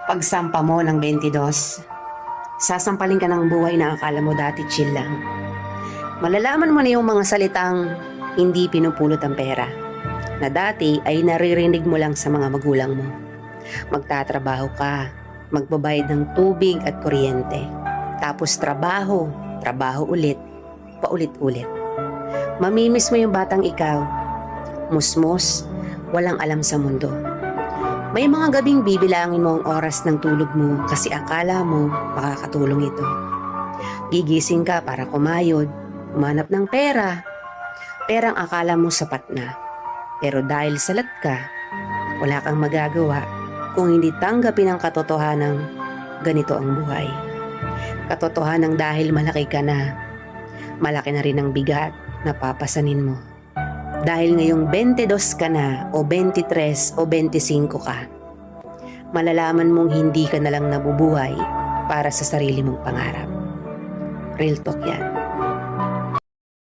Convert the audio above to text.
Pagsampa mo ng 22, sasampalin ka ng buhay na akala mo dati chill lang. Malalaman mo na yung mga salitang hindi pinupulot ang pera, na dati ay naririnig mo lang sa mga magulang mo. Magtatrabaho ka, magbabayad ng tubig at kuryente. Tapos trabaho, trabaho ulit, paulit-ulit. Mamimiss mo yung batang ikaw, musmos, walang alam sa mundo. May mga gabing bibilangin mo ang oras ng tulog mo kasi akala mo makakatulong ito. Gigising ka para kumayod, umanap ng pera. Perang akala mo sapat na. Pero dahil salat ka, wala kang magagawa kung hindi tanggapin ang katotohanang ganito ang buhay. Katotohanang dahil malaki ka na, malaki na rin ang bigat na papasanin mo. Dahil ngayong 22 ka na o 23 o 25 ka, malalaman mong hindi ka na lang nabubuhay para sa sarili mong pangarap. Real talk yan.